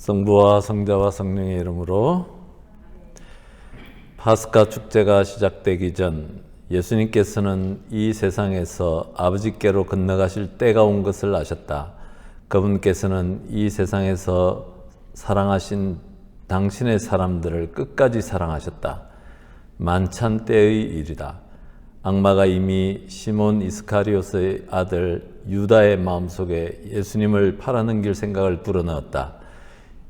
성부와 성자와 성령의 이름으로 파스카 축제가 시작되기 전 예수님께서는 이 세상에서 아버지께로 건너가실 때가 온 것을 아셨다. 그분께서는 이 세상에서 사랑하신 당신의 사람들을 끝까지 사랑하셨다. 만찬 때의 일이다. 악마가 이미 시몬 이스카리오스의 아들 유다의 마음속에 예수님을 팔아넘길 생각을 불어넣었다.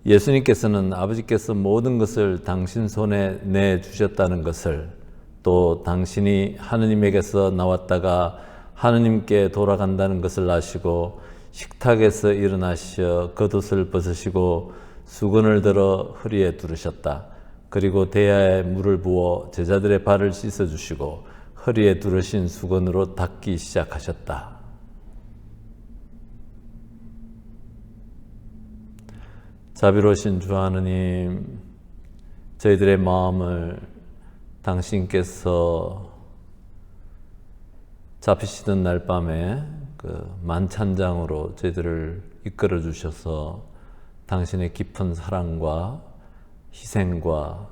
예수님께서는 아버지께서 모든 것을 당신 손에 내주셨다는 것을, 또 당신이 하느님에게서 나왔다가 하느님께 돌아간다는 것을 아시고 식탁에서 일어나셔 겉옷을 벗으시고 수건을 들어 허리에 두르셨다. 그리고 대야에 물을 부어 제자들의 발을 씻어주시고 허리에 두르신 수건으로 닦기 시작하셨다. 자비로우신 주 하느님, 저희들의 마음을 당신께서 잡히시던 날 밤에 그 만찬장으로 저희들을 이끌어 주셔서 당신의 깊은 사랑과 희생과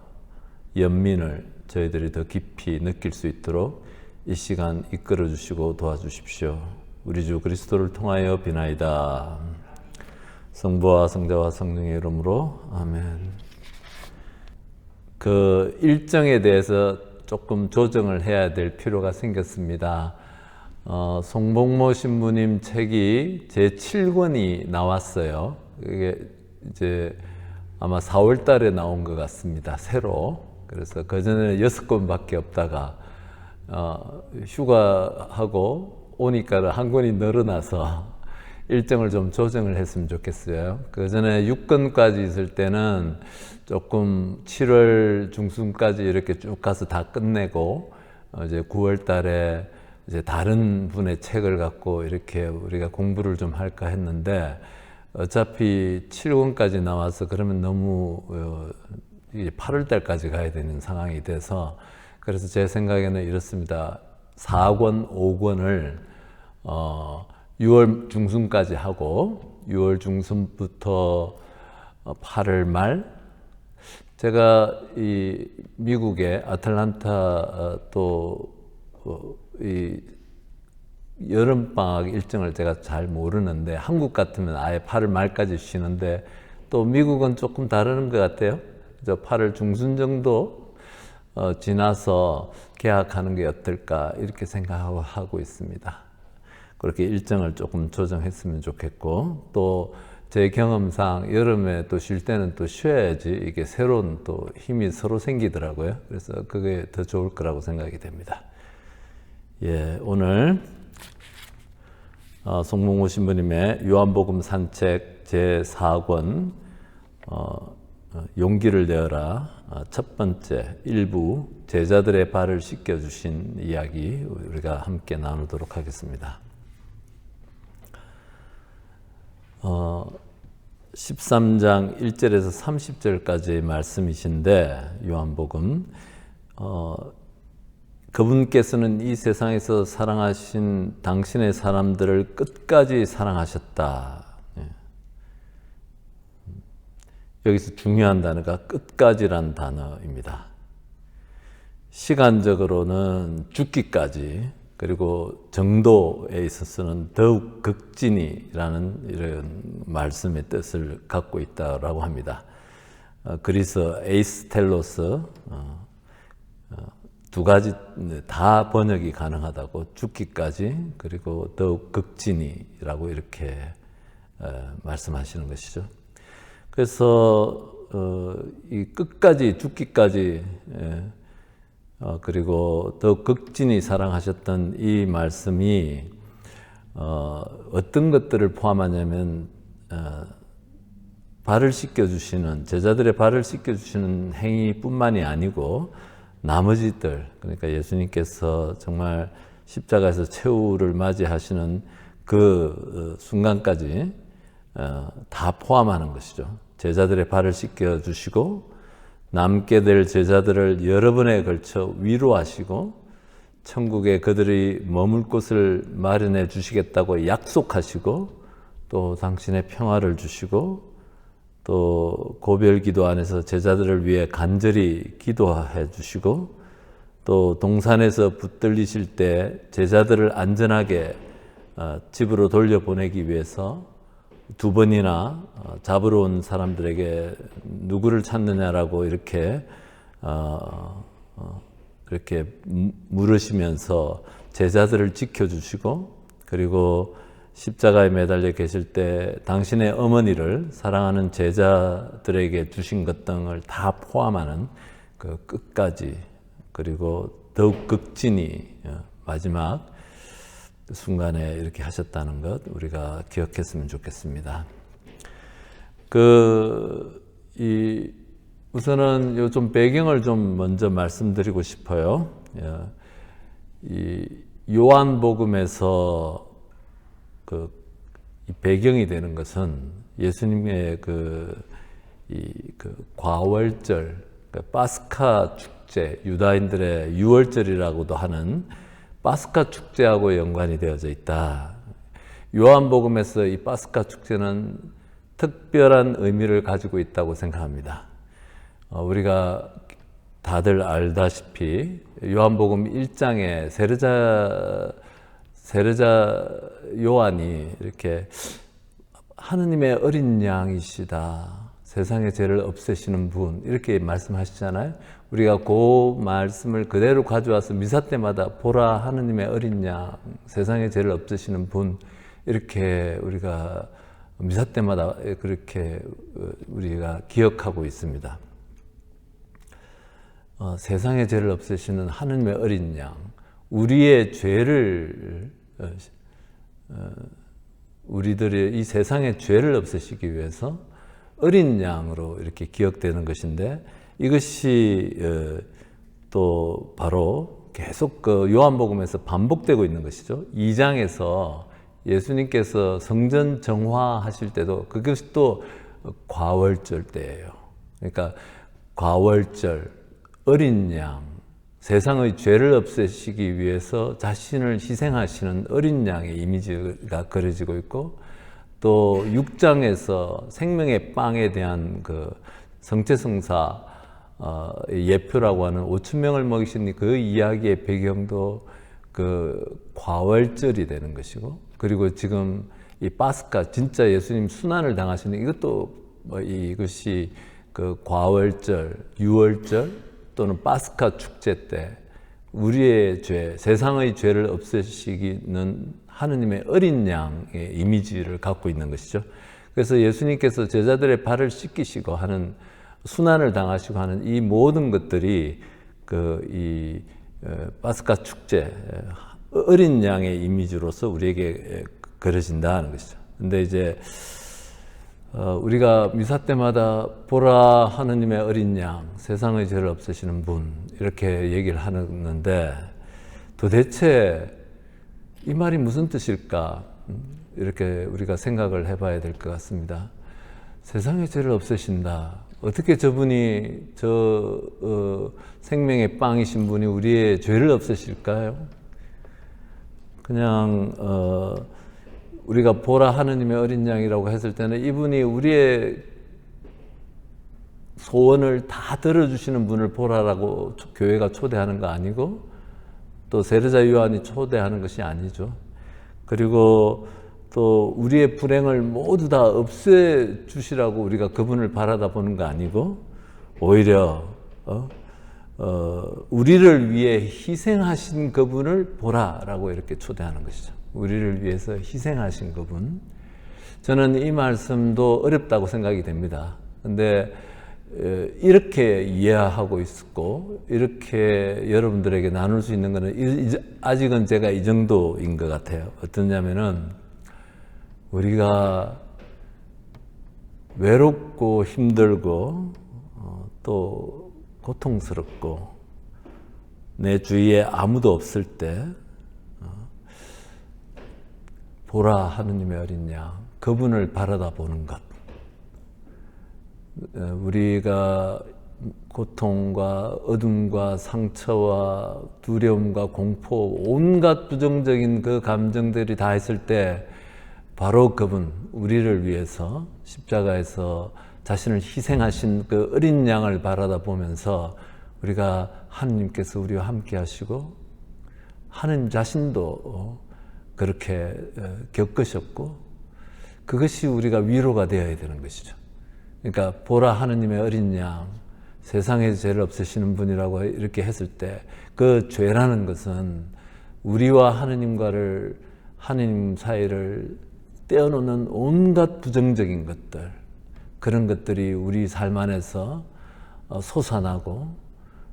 연민을 저희들이 더 깊이 느낄 수 있도록 이 시간 이끌어 주시고 도와주십시오. 우리 주 그리스도를 통하여 비나이다. 성부와 성자와 성령의 이름으로 아멘. 그 일정에 대해서 조금 조정을 해야 될 필요가 생겼습니다. 송복모 신부님 책이 제7권이 나왔어요. 이게 이제 아마 4월 달에 나온 것 같습니다. 새로. 그래서 그전에는 6권밖에 없다가 휴가하고 오니까 한 권이 늘어나서 일정을 좀 조정을 했으면 좋겠어요. 그전에 6권까지 있을 때는 조금 7월 중순까지 이렇게 쭉 가서 다 끝내고 이제 9월 달에 이제 다른 분의 책을 갖고 이렇게 우리가 공부를 좀 할까 했는데, 어차피 7권까지 나와서 그러면 너무 8월 달까지 가야 되는 상황이 돼서, 그래서 제 생각에는 이렇습니다. 4권, 5권을 6월 중순까지 하고 6월 중순부터 8월 말, 제가 이 미국의 아틀란타 이 여름방학 일정을 제가 잘 모르는데, 한국 같으면 아예 8월 말까지 쉬는데 또 미국은 조금 다른 것 같아요. 그래서 8월 중순 정도 지나서 개학하는 게 어떨까 이렇게 생각하고 있습니다. 그렇게 일정을 조금 조정했으면 좋겠고, 또 제 경험상 여름에 또 쉴 때는 또 쉬어야지 이게 새로운 또 힘이 서로 생기더라고요. 그래서 그게 더 좋을 거라고 생각이 됩니다. 예, 오늘 송복모 신부님의 요한복음 산책 제4권 용기를 내어라 첫 번째 일부 제자들의 발을 씻겨주신 이야기 우리가 함께 나누도록 하겠습니다. 13장 1절에서 30절까지의 말씀이신데, 요한복음 그분께서는 이 세상에서 사랑하신 당신의 사람들을 끝까지 사랑하셨다. 여기서 중요한 단어가 끝까지란 단어입니다. 시간적으로는 죽기까지, 그리고 정도에 있어서는 더욱 극진이라는 이런 말씀의 뜻을 갖고 있다라고 합니다. 그리스 에이스텔로스 두 가지 다 번역이 가능하다고, 죽기까지 그리고 더욱 극진이라고 이렇게 말씀하시는 것이죠. 그래서 이 끝까지 죽기까지 그리고 더 극진히 사랑하셨던 이 말씀이 어떤 것들을 포함하냐면 발을 씻겨주시는, 제자들의 발을 씻겨주시는 행위뿐만이 아니고 나머지들, 그러니까 예수님께서 정말 십자가에서 최후를 맞이하시는 그 순간까지 다 포함하는 것이죠. 제자들의 발을 씻겨주시고 남게 될 제자들을 여러 번에 걸쳐 위로하시고 천국에 그들이 머물 곳을 마련해 주시겠다고 약속하시고, 또 당신의 평화를 주시고 또 고별 기도 안에서 제자들을 위해 간절히 기도해 주시고, 또 동산에서 붙들리실 때 제자들을 안전하게 집으로 돌려보내기 위해서 두 번이나 잡으러 온 사람들에게 누구를 찾느냐라고 이렇게 물으시면서 제자들을 지켜주시고, 그리고 십자가에 매달려 계실 때 당신의 어머니를 사랑하는 제자들에게 주신 것 등을 다 포함하는 그 끝까지, 그리고 더욱 극진히 마지막 순간에 이렇게 하셨다는 것 우리가 기억했으면 좋겠습니다. 우선은 요 좀 배경을 좀 먼저 말씀드리고 싶어요. 이 요한복음에서 이 배경이 되는 것은 예수님의 과월절, 파스카 축제, 유다인들의 유월절이라고도 하는 파스카 축제하고 연관이 되어져 있다. 요한복음에서 이 파스카 축제는 특별한 의미를 가지고 있다고 생각합니다. 우리가 다들 알다시피 요한복음 1장에 세르자 요한이 이렇게 하느님의 어린 양이시다, 세상의 죄를 없애시는 분, 이렇게 말씀하시잖아요. 우리가 그 말씀을 그대로 가져와서 미사 때마다 보라 하느님의 어린 양, 세상의 죄를 없애시는 분, 이렇게 우리가 미사 때마다 그렇게 우리가 기억하고 있습니다. 세상의 죄를 없애시는 하느님의 어린 양, 우리의 죄를, 우리들의 이 세상의 죄를 없애시기 위해서 어린 양으로 이렇게 기억되는 것인데, 이것이 또 바로 계속 요한복음에서 반복되고 있는 것이죠. 2장에서 예수님께서 성전 정화하실 때도 그것이 또 과월절 때예요. 그러니까 과월절, 어린 양, 세상의 죄를 없애시기 위해서 자신을 희생하시는 어린 양의 이미지가 그려지고 있고, 또 6장에서 생명의 빵에 대한 그 성체성사 예표라고 하는 5,000명을 먹이신 그 이야기의 배경도 그 과월절이 되는 것이고, 그리고 지금 이 파스카, 진짜 예수님 순환을 당하시는 이것도 이것이 그 과월절, 유월절 또는 파스카 축제 때 우리의 죄, 세상의 죄를 없애시기는 하느님의 어린 양의 이미지를 갖고 있는 것이죠. 그래서 예수님께서 제자들의 발을 씻기시고 하는, 순환을 당하시고 하는 이 모든 것들이 이 파스카 축제, 어린 양의 이미지로서 우리에게 그려진다는 것이죠. 근데 이제 우리가 미사 때마다 보라 하느님의 어린 양, 세상의 죄를 없애시는 분, 이렇게 얘기를 하는데 도대체 이 말이 무슨 뜻일까? 이렇게 우리가 생각을 해봐야 될 것 같습니다. 세상의 죄를 없애신다. 어떻게 저분이, 생명의 빵이신 분이 우리의 죄를 없애실까요? 그냥 우리가 보라 하느님의 어린 양이라고 했을 때는 이분이 우리의 소원을 다 들어주시는 분을 보라라고 교회가 초대하는 거 아니고, 또 세르자 요한이 초대하는 것이 아니죠. 그리고 또 우리의 불행을 모두 다 없애주시라고 우리가 그분을 바라다 보는 거 아니고, 오히려 우리를 위해 희생하신 그분을 보라라고 이렇게 초대하는 것이죠. 우리를 위해서 희생하신 그분. 저는 이 말씀도 어렵다고 생각이 됩니다. 근데 이렇게 이해하고 있었고, 이렇게 여러분들에게 나눌 수 있는 것은 아직은 제가 이 정도인 것 같아요. 어떠냐면은, 우리가 외롭고 힘들고 또 고통스럽고 내 주위에 아무도 없을 때 보라 하느님의 어린 양, 그분을 바라다 보는 것. 우리가 고통과 어둠과 상처와 두려움과 공포, 온갖 부정적인 그 감정들이 다 있을 때 바로 그분, 우리를 위해서 십자가에서 자신을 희생하신 그 어린 양을 바라다 보면서 우리가 하느님께서 우리와 함께 하시고 하느님 자신도 그렇게 겪으셨고 그것이 우리가 위로가 되어야 되는 것이죠. 그러니까 보라 하느님의 어린 양, 세상에 죄를 없애시는 분이라고 이렇게 했을 때 그 죄라는 것은 우리와 하느님 사이를 떼어놓는 온갖 부정적인 것들, 그런 것들이 우리 삶 안에서 솟아나고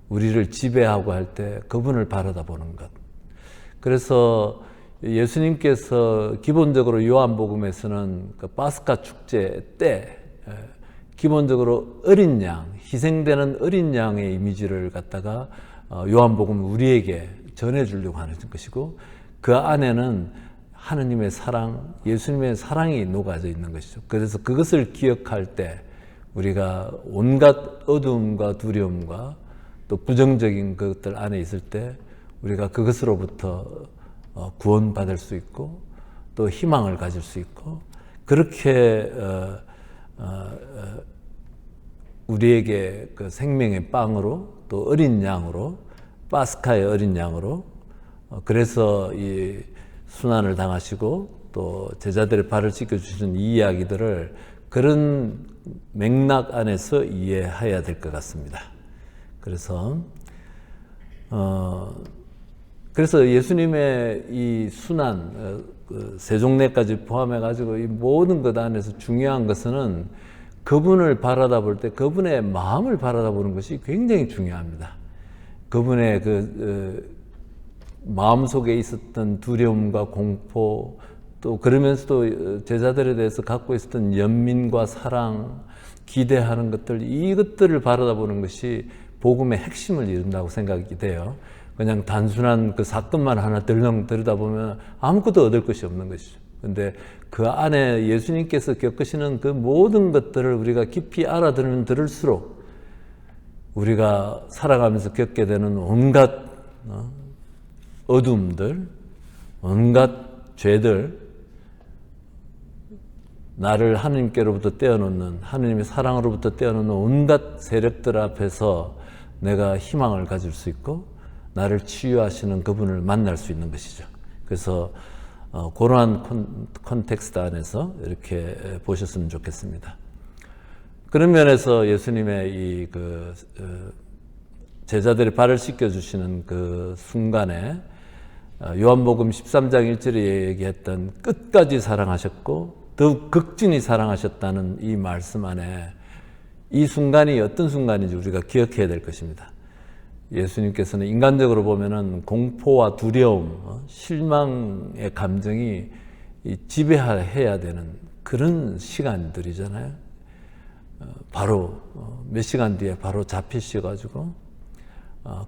우리를 지배하고 할 때 그분을 바라다 보는 것. 그래서 예수님께서 기본적으로 요한복음에서는 그 파스카 축제 때 기본적으로 어린 양, 희생되는 어린 양의 이미지를 갖다가 요한복음 우리에게 전해주려고 하는 것이고 그 안에는 하느님의 사랑, 예수님의 사랑이 녹아져 있는 것이죠. 그래서 그것을 기억할 때 우리가 온갖 어두움과 두려움과 또 부정적인 것들 안에 있을 때 우리가 그것으로부터 구원받을 수 있고 또 희망을 가질 수 있고 그렇게 우리에게 그 생명의 빵으로 또 어린 양으로 파스카의 어린 양으로 그래서 이 순환을 당하시고 또 제자들의 발을 씻겨주시는 이 이야기들을 그런 맥락 안에서 이해해야 될 것 같습니다. 그래서 예수님의 이 순환, 세종례까지 포함해가지고 이 모든 것 안에서 중요한 것은 그분을 바라다 볼 때 그분의 마음을 바라다 보는 것이 굉장히 중요합니다. 그분의 마음 속에 있었던 두려움과 공포, 또 그러면서도 제자들에 대해서 갖고 있었던 연민과 사랑, 기대하는 것들, 이것들을 바라다 보는 것이 복음의 핵심을 이룬다고 생각이 돼요. 그냥 단순한 그 사건만 하나 들렁 들여다보면 아무것도 얻을 것이 없는 것이죠. 근데 그 안에 예수님께서 겪으시는 그 모든 것들을 우리가 깊이 알아들으면 들을수록 우리가 살아가면서 겪게 되는 온갖 어둠들, 온갖 죄들, 나를 하느님께로부터 떼어놓는, 하느님의 사랑으로부터 떼어놓는 온갖 세력들 앞에서 내가 희망을 가질 수 있고 나를 치유하시는 그분을 만날 수 있는 것이죠. 그래서 그러한 컨텍스트 안에서 이렇게 보셨으면 좋겠습니다. 그런 면에서 예수님의 이 제자들의 발을 씻겨주시는 그 순간에 요한복음 13장 1절에 얘기했던 끝까지 사랑하셨고 더욱 극진히 사랑하셨다는 이 말씀 안에 이 순간이 어떤 순간인지 우리가 기억해야 될 것입니다. 예수님께서는 인간적으로 보면은 공포와 두려움, 실망의 감정이 지배해야 되는 그런 시간들이잖아요. 바로 몇 시간 뒤에 바로 잡히셔가지고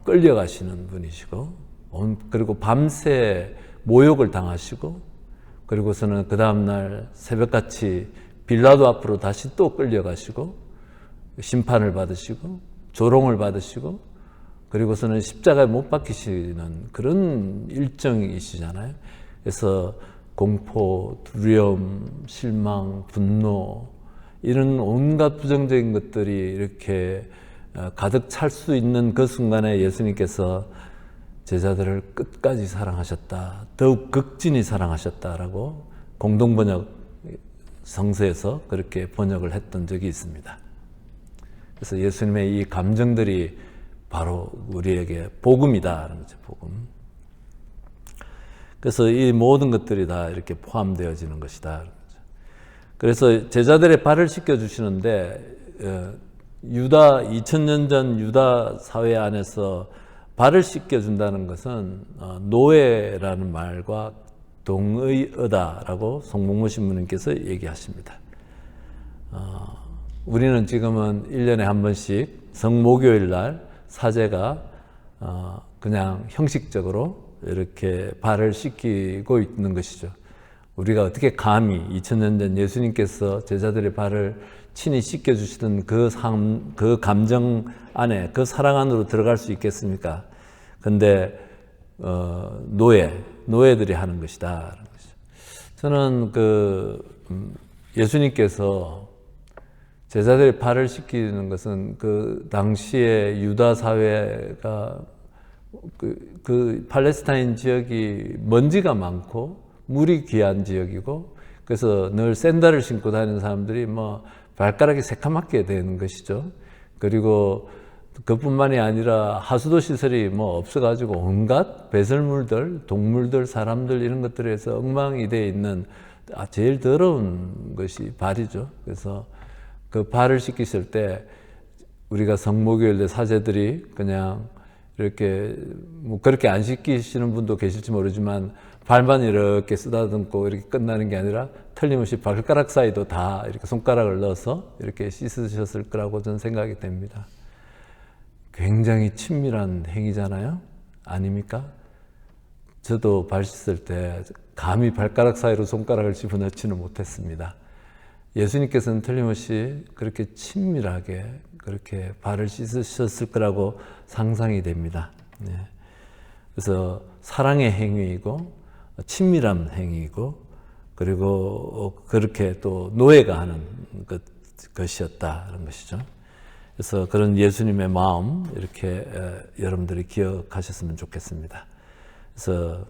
끌려가시는 분이시고, 그리고 밤새 모욕을 당하시고, 그리고서는 그 다음날 새벽같이 빌라도 앞으로 다시 또 끌려가시고, 심판을 받으시고, 조롱을 받으시고, 그리고서는 십자가에 못 박히시는 그런 일정이시잖아요. 그래서 공포, 두려움, 실망, 분노, 이런 온갖 부정적인 것들이 이렇게 가득 찰 수 있는 그 순간에 예수님께서 제자들을 끝까지 사랑하셨다, 더욱 극진히 사랑하셨다라고 공동번역 성서에서 그렇게 번역을 했던 적이 있습니다. 그래서 예수님의 이 감정들이 바로 우리에게 복음이다라는 거죠, 복음. 그래서 이 모든 것들이 다 이렇게 포함되어지는 것이다. 그래서 제자들의 발을 씻겨주시는데, 2000년 전 유다 사회 안에서 발을 씻겨준다는 것은 노예라는 말과 동의어다라고 송봉무 신부님께서 얘기하십니다. 우리는 지금은 1년에 한 번씩 성목요일 날 사제가 그냥 형식적으로 이렇게 발을 씻기고 있는 것이죠. 우리가 어떻게 감히 2000년 전 예수님께서 제자들의 발을 친히 씻겨주시던 그 감정 안에, 그 사랑 안으로 들어갈 수 있겠습니까? 근데 노예들이 하는 것이다. 저는 예수님께서 제자들이 발을 씻기는 것은 그 당시에 유다 사회가 그 팔레스타인 지역이 먼지가 많고 물이 귀한 지역이고, 그래서 늘 샌들을 신고 다니는 사람들이 뭐 발가락이 새카맣게 되는 것이죠. 그리고 그뿐만이 아니라 하수도 시설이 뭐 없어가지고 온갖 배설물들, 동물들, 사람들 이런 것들에서 엉망이 되어 있는 제일 더러운 것이 발이죠. 그래서 그 발을 씻기실 때 우리가 성모교일 때 사제들이 그냥 이렇게 뭐 그렇게 안 씻기시는 분도 계실지 모르지만 발만 이렇게 쓰다듬고 이렇게 끝나는 게 아니라 틀림없이 발가락 사이도 다 이렇게 손가락을 넣어서 이렇게 씻으셨을 거라고 저는 생각이 됩니다. 굉장히 친밀한 행위잖아요. 아닙니까? 저도 발 씻을 때 감히 발가락 사이로 손가락을 집어넣지는 못했습니다. 예수님께서는 틀림없이 그렇게 친밀하게 그렇게 발을 씻으셨을 거라고 상상이 됩니다. 네. 그래서 사랑의 행위이고 친밀한 행위이고, 그리고 그렇게 또 노예가 하는 것이었다는 것이죠. 그래서 그런 예수님의 마음 이렇게 여러분들이 기억하셨으면 좋겠습니다. 그래서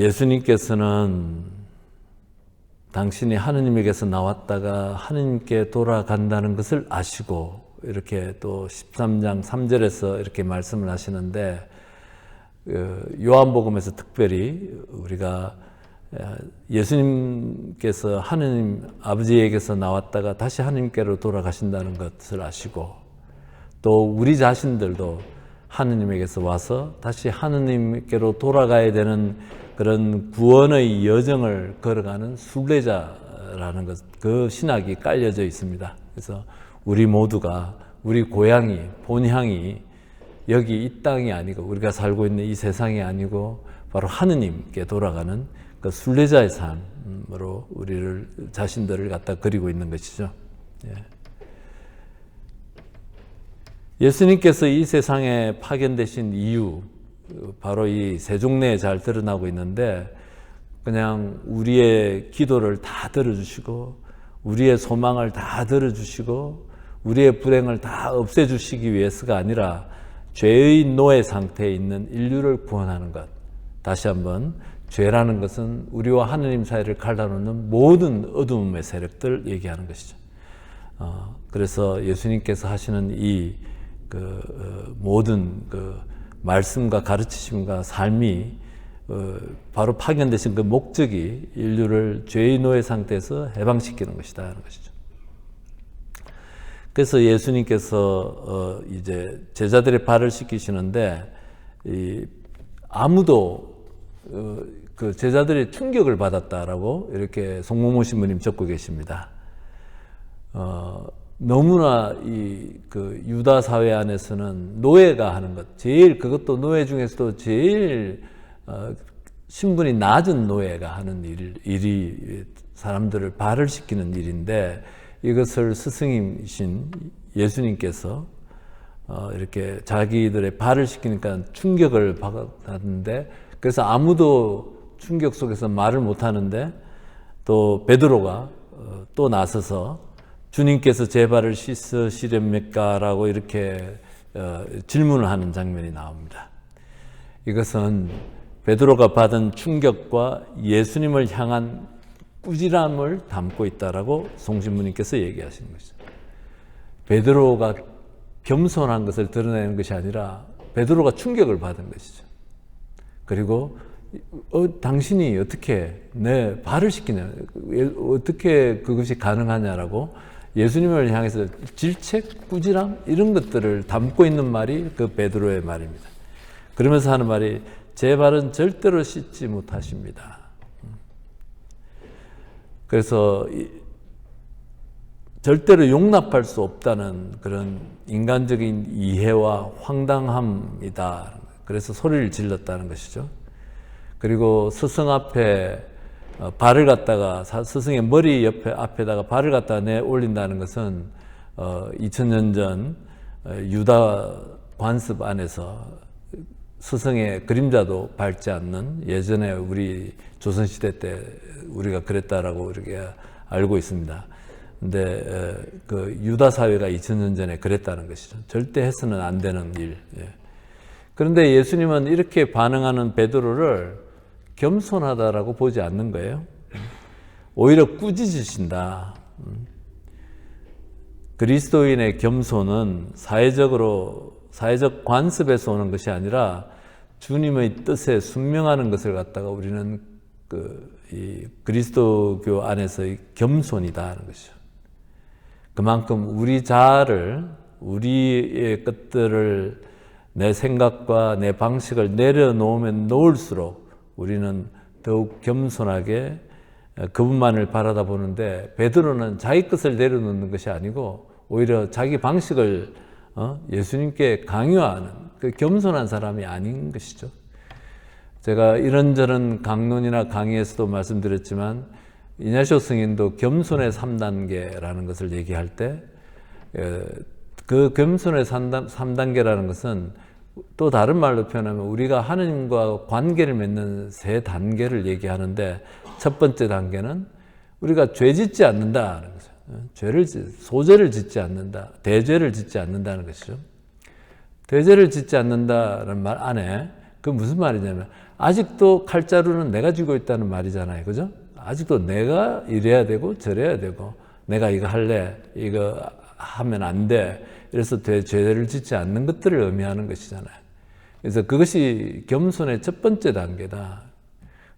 예수님께서는 당신이 하느님에게서 나왔다가 하느님께 돌아간다는 것을 아시고 이렇게 또 13장 3절에서 이렇게 말씀을 하시는데, 요한복음에서 특별히 우리가 예수님께서 하느님 아버지에게서 나왔다가 다시 하느님께로 돌아가신다는 것을 아시고, 또 우리 자신들도 하느님에게서 와서 다시 하느님께로 돌아가야 되는 그런 구원의 여정을 걸어가는 순례자라는 것, 그 신학이 깔려져 있습니다. 그래서 우리 모두가 우리 고향이, 본향이 여기 이 땅이 아니고 우리가 살고 있는 이 세상이 아니고 바로 하느님께 돌아가는 그 순례자의 삶으로 우리를 자신들을 갖다 그리고 있는 것이죠. 예수님께서 이 세상에 파견되신 이유, 바로 이 세종내에 잘 드러나고 있는데, 그냥 우리의 기도를 다 들어주시고 우리의 소망을 다 들어주시고 우리의 불행을 다 없애주시기 위해서가 아니라 죄의 노예 상태에 있는 인류를 구원하는 것. 다시 한번, 죄라는 것은 우리와 하느님 사이를 갈라놓는 모든 어둠의 세력들 얘기하는 것이죠. 그래서 예수님께서 하시는 이 모든 말씀과 가르치심과 삶이 바로 파견되신 그 목적이 인류를 죄의 노예 상태에서 해방시키는 것이다 하는 것이죠. 그래서 예수님께서 이제 제자들의 발을 씻기시는데, 아무도 그 제자들이 충격을 받았다라고 이렇게 송모모 신부님 적고 계십니다. 너무나 그 유다 사회 안에서는 노예가 하는 것, 그것도 노예 중에서도 제일 신분이 낮은 노예가 하는 일이 사람들을 발을 씻기는 일인데, 이것을 스승이신 예수님께서 이렇게 자기들의 발을 씻기니까 충격을 받았는데, 그래서 아무도 충격 속에서 말을 못하는데, 또 베드로가 또 나서서 주님께서 제 발을 씻으시렵니까? 라고 이렇게 질문을 하는 장면이 나옵니다. 이것은 베드로가 받은 충격과 예수님을 향한 꾸지람을 담고 있다라고 송신부님께서 얘기하시는 것이죠. 베드로가 겸손한 것을 드러내는 것이 아니라 베드로가 충격을 받은 것이죠. 그리고 당신이 어떻게 내 발을 씻기냐, 어떻게 그것이 가능하냐라고 예수님을 향해서 질책, 꾸지람 이런 것들을 담고 있는 말이 그 베드로의 말입니다. 그러면서 하는 말이, 제 발은 절대로 씻지 못하십니다. 그래서 절대로 용납할 수 없다는 그런 인간적인 이해와 황당함이다. 그래서 소리를 질렀다는 것이죠. 그리고 스승 앞에 발을 갖다가, 스승의 머리 앞에다가 발을 갖다가 내 올린다는 것은 2000년 전 유다 관습 안에서 스승의 그림자도 밟지 않는, 예전에 우리 조선시대 때 우리가 그랬다라고 이렇게 알고 있습니다. 근데 그 유다 사회가 2000년 전에 그랬다는 것이죠. 절대 해서는 안 되는 일. 그런데 예수님은 이렇게 반응하는 베드로를 겸손하다라고 보지 않는 거예요. 오히려 꾸짖으신다. 그리스도인의 겸손은 사회적 관습에서 오는 것이 아니라 주님의 뜻에 순명하는 것을 갖다가 우리는 이 그리스도교 안에서의 겸손이다 하는 것이죠. 그만큼 우리 자아를, 우리의 것들을, 내 생각과 내 방식을 내려놓으면 놓을수록 우리는 더욱 겸손하게 그분만을 바라다 보는데, 베드로는 자기 것을 내려놓는 것이 아니고 오히려 자기 방식을 예수님께 강요하는 그 겸손한 사람이 아닌 것이죠. 제가 이런저런 강론이나 강의에서도 말씀드렸지만, 이냐시오 스님도 겸손의 3단계라는 것을 얘기할 때, 그 겸손의 3단계라는 것은 또 다른 말로 표현하면 우리가 하느님과 관계를 맺는 3단계를 얘기하는데, 첫 번째 단계는 우리가 죄 짓지 않는다는 거죠. 소죄를 짓지 않는다, 대죄를 짓지 않는다는 것이죠. 대죄를 짓지 않는다는 말 안에 그 무슨 말이냐면, 아직도 칼자루는 내가 쥐고 있다는 말이잖아요. 그죠? 아직도 내가 이래야 되고 저래야 되고, 내가 이거 할래, 이거 하면 안 돼, 이래서 죄를 짓지 않는 것들을 의미하는 것이잖아요. 그래서 그것이 겸손의 첫 번째 단계다.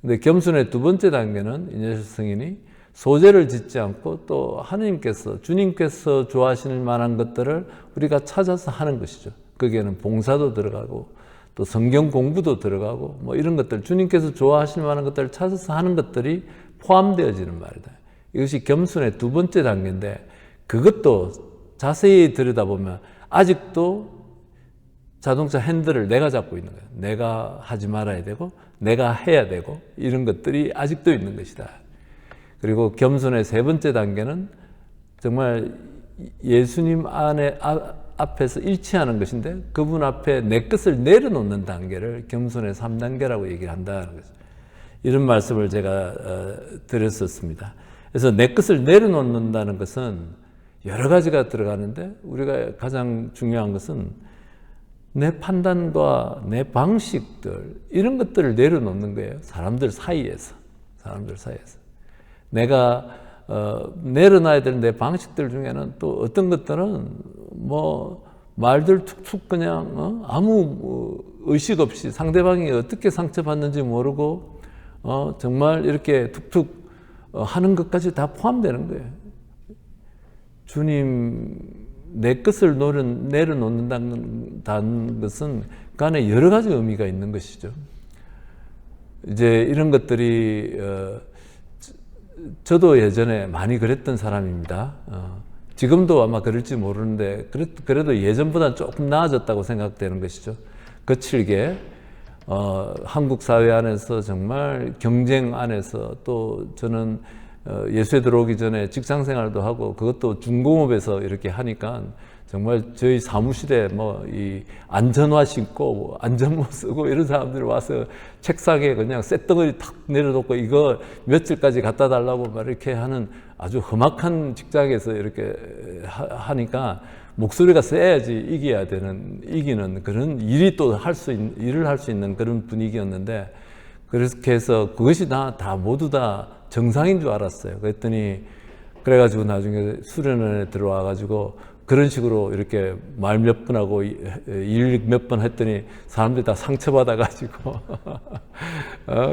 근데 겸손의 두 번째 단계는 이냐시오 스승이 소죄를 짓지 않고, 또 하느님께서, 주님께서 좋아하실 만한 것들을 우리가 찾아서 하는 것이죠. 거기에는 봉사도 들어가고 또 성경 공부도 들어가고 뭐 이런 것들, 주님께서 좋아하실 만한 것들을 찾아서 하는 것들이 포함되어지는 말이다. 이것이 겸손의 두 번째 단계인데, 그것도 자세히 들여다보면 아직도 자동차 핸들을 내가 잡고 있는 거예요. 내가 하지 말아야 되고 내가 해야 되고, 이런 것들이 아직도 있는 것이다. 그리고 겸손의 세 번째 단계는 정말 예수님 앞에서 일치하는 것인데, 그분 앞에 내 것을 내려놓는 단계를 겸손의 3단계라고 얘기를 한다는 거죠. 이런 말씀을 제가 드렸었습니다. 그래서 내 것을 내려놓는다는 것은 여러 가지가 들어가는데, 우리가 가장 중요한 것은 내 판단과 내 방식들, 이런 것들을 내려놓는 거예요. 사람들 사이에서. 내가 내려놔야 되는 내 방식들 중에는 또 어떤 것들은 뭐 말들 툭툭 그냥 아무 의식 없이 상대방이 어떻게 상처받는지 모르고 정말 이렇게 툭툭 하는 것까지 다 포함되는 거예요. 주님, 내 것을 내려놓는다는 것은 그 안에 여러 가지 의미가 있는 것이죠. 이제 이런 것들이 저도 예전에 많이 그랬던 사람입니다. 지금도 아마 그럴지 모르는데, 그래도 예전보다 조금 나아졌다고 생각되는 것이죠. 거칠게 한국 사회 안에서 정말 경쟁 안에서, 또 저는 예수에 들어오기 전에 직장 생활도 하고, 그것도 중공업에서 이렇게 하니까 정말 저희 사무실에 뭐 이 안전화 신고 뭐 안전모 쓰고 이런 사람들이 와서 책상에 그냥 쇳덩어리 탁 내려놓고 이거 며칠까지 갖다 달라고 막 이렇게 하는 아주 험악한 직장에서 이렇게 하니까 목소리가 세야지 이기는 그런 일이 또 일을 할 수 있는 그런 분위기였는데, 그렇게 해서 그것이 다 모두 다 정상인 줄 알았어요. 그래가지고 나중에 수련원에 들어와가지고 그런 식으로 이렇게 말 몇 번 하고 일 몇 번 했더니 사람들이 다 상처받아가지고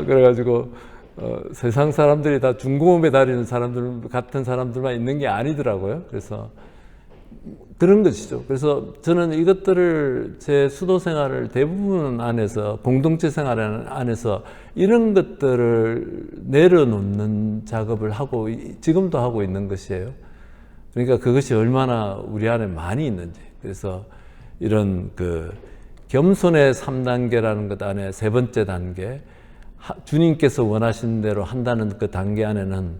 그래가지고 세상 사람들이 다 중공업에 다니는 사람들 같은 사람들만 있는 게 아니더라고요. 그래서 그런 것이죠. 그래서 저는 이것들을 제 수도 생활을 대부분 안에서, 공동체 생활 안에서 이런 것들을 내려놓는 작업을 하고 지금도 하고 있는 것이에요. 그러니까 그것이 얼마나 우리 안에 많이 있는지. 그래서 이런 겸손의 3단계라는 것 안에 세 번째 단계, 주님께서 원하시는 대로 한다는 그 단계 안에는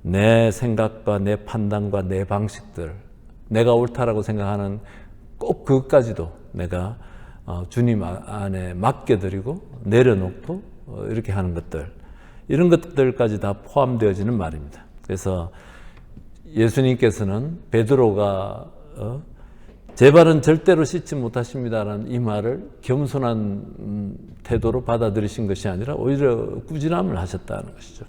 내 생각과 내 판단과 내 방식들, 내가 옳다라고 생각하는 꼭 그것까지도 내가 주님 안에 맡겨드리고 내려놓고 이렇게 하는 것들, 이런 것들까지 다 포함되어지는 말입니다. 그래서 예수님께서는 베드로가 제 발은 절대로 씻지 못하십니다라는 이 말을 겸손한 태도로 받아들이신 것이 아니라 오히려 꾸지람을 하셨다는 것이죠.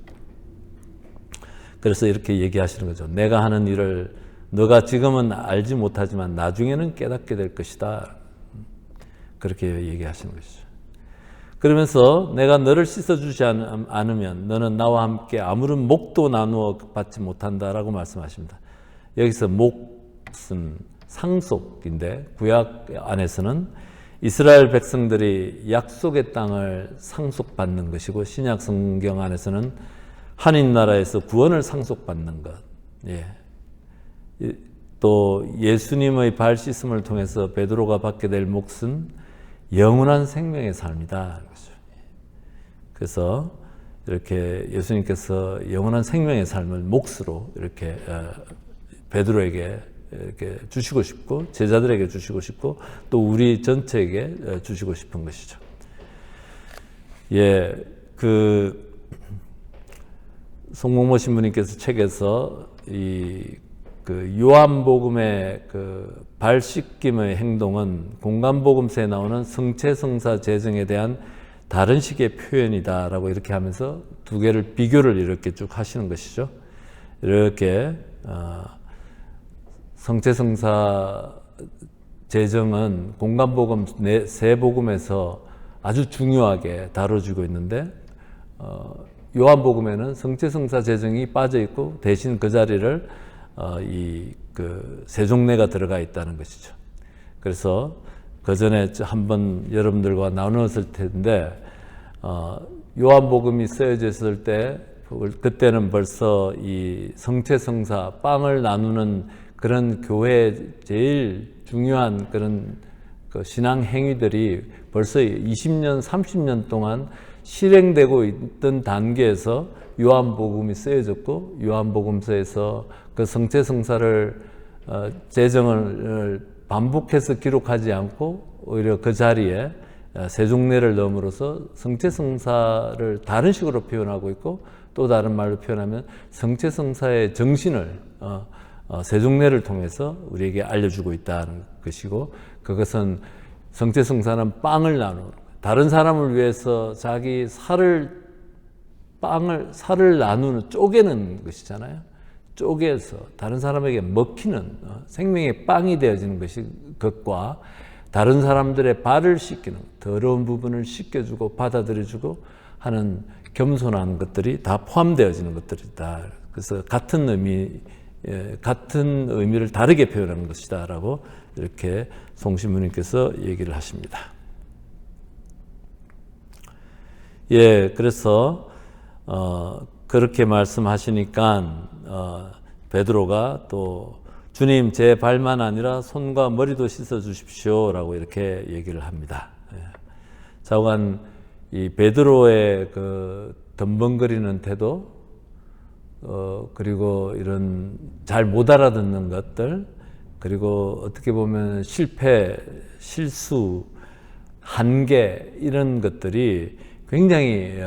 그래서 이렇게 얘기하시는 거죠. 내가 하는 일을 너가 지금은 알지 못하지만 나중에는 깨닫게 될 것이다. 그렇게 얘기하시는 것이죠. 그러면서 내가 너를 씻어주지 않으면 너는 나와 함께 아무런 목도 나누어 받지 못한다라고 말씀하십니다. 여기서 목은 상속인데 구약 안에서는 이스라엘 백성들이 약속의 땅을 상속받는 것이고 신약 성경 안에서는 하나님 나라에서 구원을 상속받는 것. 예. 또 예수님의 발 씻음을 통해서 베드로가 받게 될 몫은 영원한 생명의 삶이다. 그래서 이렇게 예수님께서 영원한 생명의 삶을 몫으로 이렇게 베드로에게 이렇게 주시고 싶고 제자들에게 주시고 싶고 또 우리 전체에게 주시고 싶은 것이죠. 예, 송몽모 신부님께서 책에서 그 요한복음의 그 발 씻김의 행동은 공간복음서에 나오는 성체성사 재정에 대한 다른 식의 표현이다라고 이렇게 하면서 두 개를 비교를 이렇게 쭉 하시는 것이죠. 이렇게 성체성사 재정은 공간복음 세 복음에서 아주 중요하게 다뤄지고 있는데 요한복음에는 성체성사 재정이 빠져 있고 대신 그 자리를 그 세종례가 들어가 있다는 것이죠. 그래서 그 전에 한번 여러분들과 나누었을 텐데 요한복음이 쓰여져 있을 때 그때는 벌써 이 성체성사 빵을 나누는 그런 교회의 제일 중요한 그런 그 신앙 행위들이 벌써 20년, 30년 동안 실행되고 있던 단계에서 요한복음이 쓰여졌고 요한복음서에서 그 성체성사를 재정을 반복해서 기록하지 않고 오히려 그 자리에 세종례를 넣음으로써 성체성사를 다른 식으로 표현하고 있고 또 다른 말로 표현하면 성체성사의 정신을 세종례를 통해서 우리에게 알려주고 있다는 것이고 그것은 성체성사는 빵을 나누는 다른 사람을 위해서 자기 살을 나누는 쪼개는 것이잖아요. 쪼개서 다른 사람에게 먹히는 생명의 빵이 되어지는 것과 다른 사람들의 발을 씻기는 더러운 부분을 씻겨주고 받아들여주고 하는 겸손한 것들이 다 포함되어지는 것들이다. 그래서 같은 의미를 다르게 표현하는 것이다라고 이렇게 송신부님께서 얘기를 하십니다. 예, 그래서 그렇게 말씀하시니까 베드로가 또 주님 제 발만 아니라 손과 머리도 씻어 주십시오라고 이렇게 얘기를 합니다. 자오간 이 베드로의 그 덤벙거리는 태도 그리고 이런 잘 못 알아듣는 것들 그리고 어떻게 보면 실패, 실수, 한계 이런 것들이 굉장히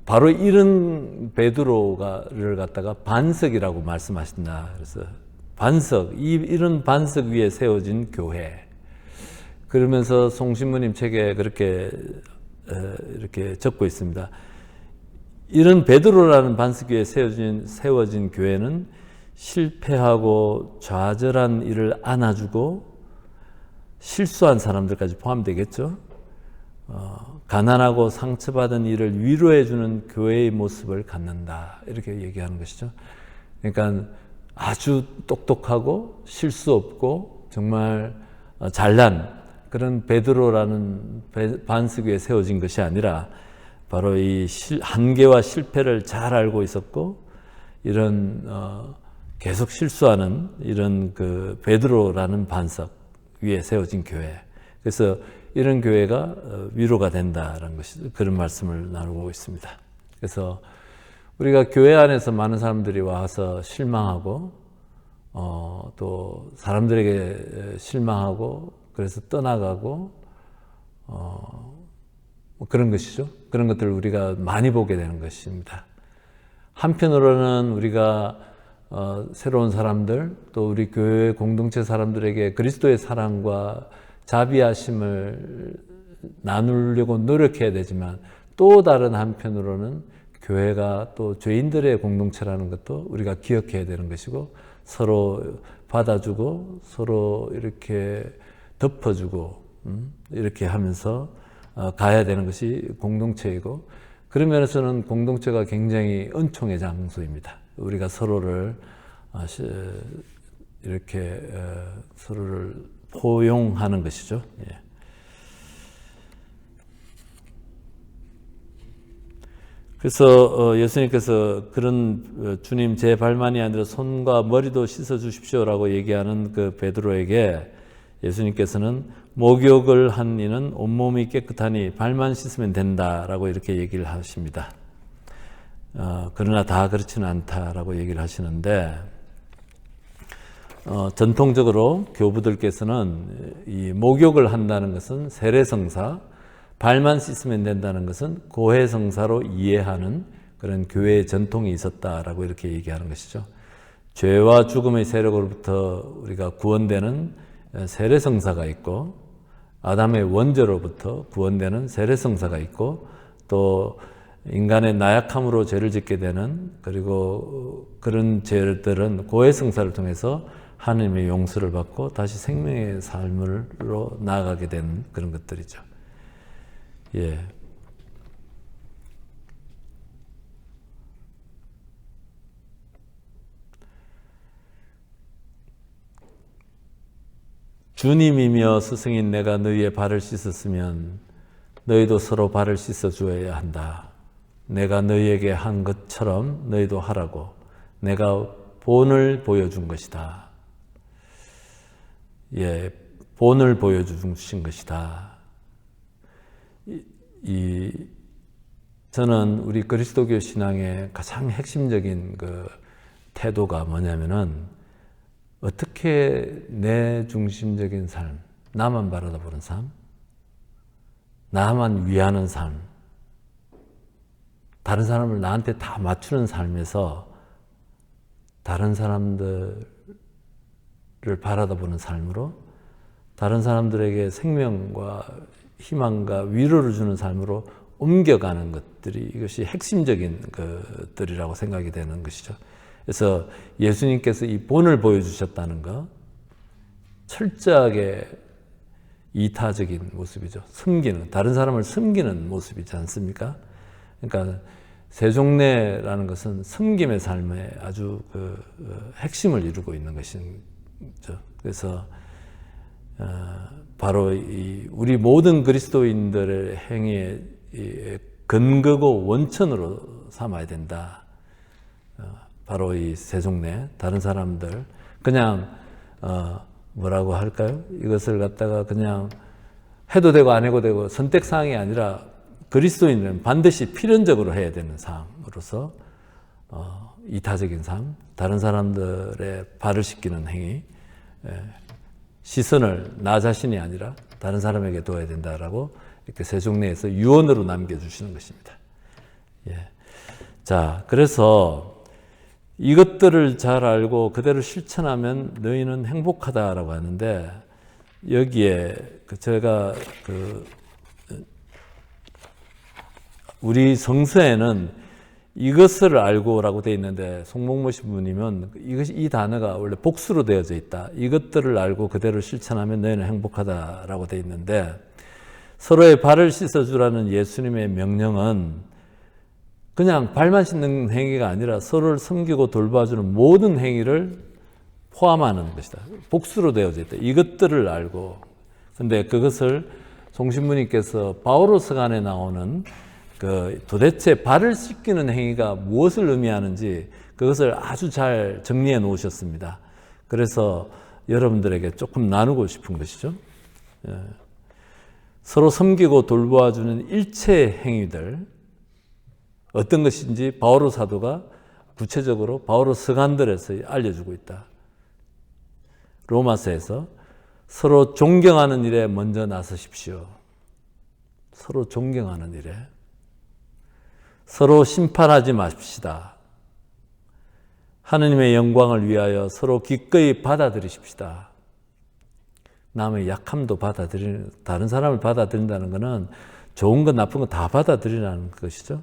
바로 이런 베드로를 갖다가 반석이라고 말씀하신다. 그래서 이런 반석 위에 세워진 교회. 그러면서 송신부님 책에 그렇게 이렇게 적고 있습니다. 이런 베드로라는 반석 위에 세워진 교회는 실패하고 좌절한 일을 안아주고 실수한 사람들까지 포함되겠죠. 가난하고 상처받은 이를 위로해주는 교회의 모습을 갖는다. 이렇게 얘기하는 것이죠. 그러니까 아주 똑똑하고 실수 없고 정말 잘난 그런 베드로라는 반석 위에 세워진 것이 아니라 바로 이 한계와 실패를 잘 알고 있었고 이런 계속 실수하는 이런 그 베드로라는 반석 위에 세워진 교회. 그래서 이런 교회가 위로가 된다라는 것이 그런 말씀을 나누고 있습니다. 그래서 우리가 교회 안에서 많은 사람들이 와서 실망하고 또 사람들에게 실망하고 그래서 떠나가고 뭐 그런 것이죠. 그런 것들을 우리가 많이 보게 되는 것입니다. 한편으로는 우리가 새로운 사람들, 또 우리 교회 공동체 사람들에게 그리스도의 사랑과 자비하심을 나누려고 노력해야 되지만, 또 다른 한편으로는 교회가 또 죄인들의 공동체라는 것도 우리가 기억해야 되는 것이고, 서로 받아주고 서로 이렇게 덮어주고 이렇게 하면서 가야 되는 것이 공동체이고, 그런 면에서는 공동체가 굉장히 은총의 장소입니다. 우리가 서로를 이렇게 서로를 포용하는 것이죠. 예. 그래서 예수님께서 그런 주님 제 발만이 아니라 손과 머리도 씻어 주십시오라고 얘기하는 그 베드로에게 예수님께서는 목욕을 한 이는 온몸이 깨끗하니 발만 씻으면 된다라고 이렇게 얘기를 하십니다. 그러나 다 그렇지는 않다라고 얘기를 하시는데, 전통적으로 교부들께서는 이 목욕을 한다는 것은 세례성사, 발만 씻으면 된다는 것은 고해성사로 이해하는 그런 교회의 전통이 있었다라고 이렇게 얘기하는 것이죠. 죄와 죽음의 세력으로부터 우리가 구원되는 세례성사가 있고, 아담의 원죄로부터 구원되는 세례성사가 있고, 또 인간의 나약함으로 죄를 짓게 되는, 그리고 그런 죄들은 고해성사를 통해서 하나님의 용서를 받고 다시 생명의 삶으로 나아가게 되는 그런 것들이죠. 예. 주님이며 스승인 내가 너희의 발을 씻었으면 너희도 서로 발을 씻어 주어야 한다. 내가 너희에게 한 것처럼 너희도 하라고 내가 본을 보여준 것이다. 예, 본을 보여주신 것이다. 저는 우리 그리스도교 신앙의 가장 핵심적인 그 태도가 뭐냐면은, 어떻게 내 중심적인 삶, 나만 바라보는 삶, 나만 위하는 삶, 다른 사람을 나한테 다 맞추는 삶에서 다른 사람들을 바라보는 삶으로, 다른 사람들에게 생명과 희망과 위로를 주는 삶으로 옮겨가는 것들이, 이것이 핵심적인 것들이라고 생각이 되는 것이죠. 그래서 예수님께서 이 본을 보여주셨다는 것, 철저하게 이타적인 모습이죠. 섬기는, 다른 사람을 섬기는 모습이지 않습니까? 그러니까 세종례라는 것은 섬김의 삶에 아주 핵심을 이루고 있는 것이죠. 그래서 바로 우리 모든 그리스도인들의 행위의 근거고 원천으로 삼아야 된다. 바로 이 세종례, 다른 사람들 그냥 뭐라고 할까요? 이것을 갖다가 그냥 해도 되고 안 해도 되고 선택사항이 아니라 그리스도인은 반드시 필연적으로 해야 되는 사항으로서 이타적인 삶, 다른 사람들의 발을 씻기는 행위, 시선을 나 자신이 아니라 다른 사람에게 둬야 된다라고 이렇게 세종례에서 유언으로 남겨주시는 것입니다. 예. 자, 그래서 이것들을 잘 알고 그대로 실천하면 너희는 행복하다라고 하는데, 여기에 제가 우리 성서에는 이것을 알고라고 되어 있는데, 송목모 신부님은 이 단어가 원래 복수로 되어져 있다. 이것들을 알고 그대로 실천하면 너희는 행복하다라고 되어 있는데, 서로의 발을 씻어주라는 예수님의 명령은 그냥 발만 씻는 행위가 아니라 서로를 섬기고 돌봐주는 모든 행위를 포함하는 것이다. 복수로 되어져 있다. 이것들을 알고. 근데 그것을 송신부님께서 바오로 서간에 나오는 도대체 발을 씻기는 행위가 무엇을 의미하는지 그것을 아주 잘 정리해 놓으셨습니다. 그래서 여러분들에게 조금 나누고 싶은 것이죠. 서로 섬기고 돌보아주는 일체 행위들, 어떤 것인지 바오로 사도가 구체적으로 바오로 서간들에서 알려주고 있다. 로마서에서 서로 존경하는 일에 먼저 나서십시오. 서로 존경하는 일에. 서로 심판하지 마십시다. 하느님의 영광을 위하여 서로 기꺼이 받아들이십시다. 남의 약함도 받아들이는, 다른 사람을 받아들인다는 것은 좋은 것 나쁜 것 다 받아들이라는 것이죠.